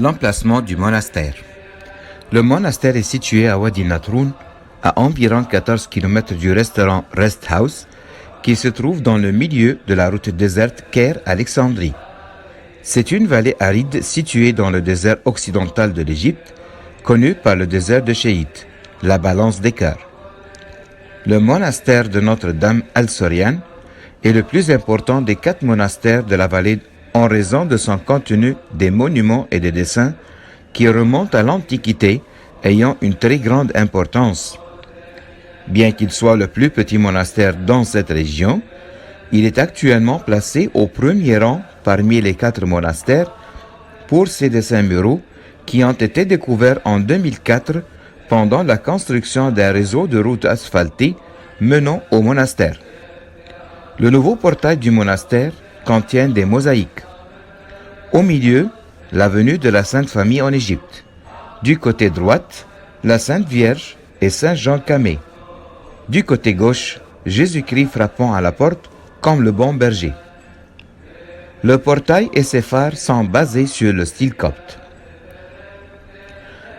L'emplacement du monastère. Le monastère est situé à Wadi Natroun, à environ 14 km du restaurant Rest House, qui se trouve dans le milieu de la route déserte Caire-Alexandrie. C'est une vallée aride située dans le désert occidental de l'Égypte, connue par le désert de Chéite, la balance des cœurs. Le monastère de Notre-Dame Al-Soriane est le plus important des 4 monastères de la vallée en raison de son contenu des monuments et des dessins qui remontent à l'Antiquité, ayant une très grande importance. Bien qu'il soit le plus petit monastère dans cette région, il est actuellement placé au premier rang parmi les 4 monastères pour ses dessins muraux qui ont été découverts en 2004 pendant la construction d'un réseau de routes asphaltées menant au monastère. Le nouveau portail du monastère contient des mosaïques. Au milieu, l'avenue de la Sainte Famille en Égypte. Du côté droite, la Sainte Vierge et Saint Jean Camé. Du côté gauche, Jésus-Christ frappant à la porte comme le bon berger. Le portail et ses phares sont basés sur le style copte.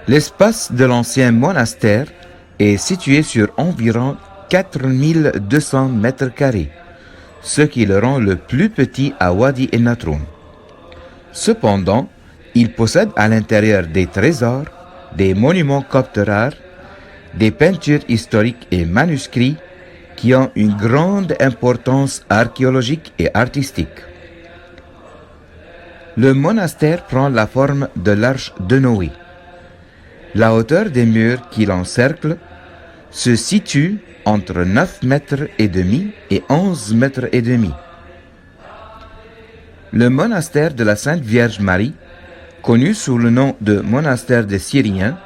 L'espace de l'ancien monastère est situé sur environ 4200 mètres carrés, ce qui le rend le plus petit à Wadi el-Natroun. Cependant, il possède à l'intérieur des trésors, des monuments coptes rares, des peintures historiques et manuscrits qui ont une grande importance archéologique et artistique. Le monastère prend la forme de l'arche de Noé. La hauteur des murs qui l'encerclent se situe entre 9 mètres et demi et 11 mètres et demi. Le monastère de la Sainte Vierge Marie, connu sous le nom de monastère des Syriens,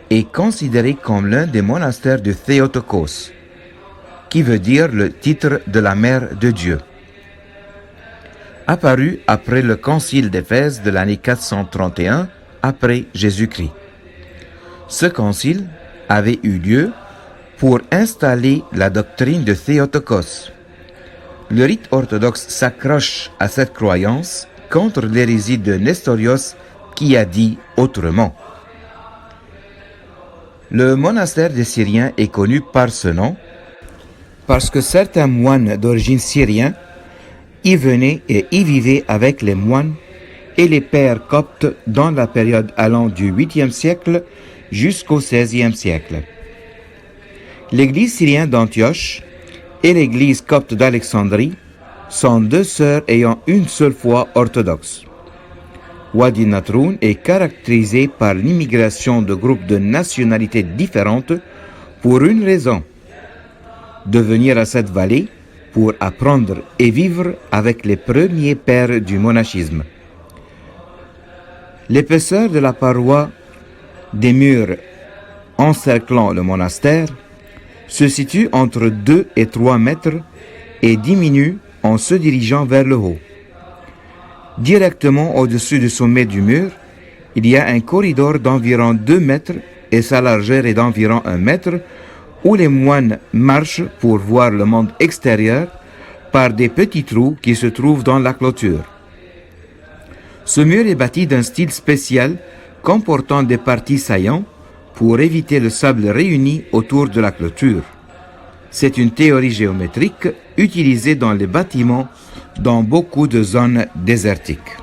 est considéré comme l'un des monastères de Théotokos, qui veut dire le titre de la mère de Dieu. Apparu après le concile d'Éphèse de l'année 431 après Jésus-Christ. Ce concile avait eu lieu pour installer la doctrine de Théotokos. Le rite orthodoxe s'accroche à cette croyance contre l'hérésie de Nestorios qui a dit autrement. Le monastère des Syriens est connu par ce nom parce que certains moines d'origine syrienne y venaient et y vivaient avec les moines et les pères coptes dans la période allant du 8e siècle jusqu'au 16e siècle. L'église syrienne d'Antioche et l'église copte d'Alexandrie sont 2 sœurs ayant une seule foi orthodoxe. Wadi Natroun est caractérisé par l'immigration de groupes de nationalités différentes pour une raison: de venir à cette vallée pour apprendre et vivre avec les premiers pères du monachisme. L'épaisseur de la paroi des murs encerclant le monastère se situe entre 2 et 3 mètres et diminue en se dirigeant vers le haut. Directement au-dessus du sommet du mur, il y a un corridor d'environ 2 mètres et sa largeur est d'environ 1 mètre où les moines marchent pour voir le monde extérieur par des petits trous qui se trouvent dans la clôture. Ce mur est bâti d'un style spécial comportant des parties saillantes pour éviter le sable réuni autour de la clôture. C'est une théorie géométrique utilisée dans les bâtiments dans beaucoup de zones désertiques.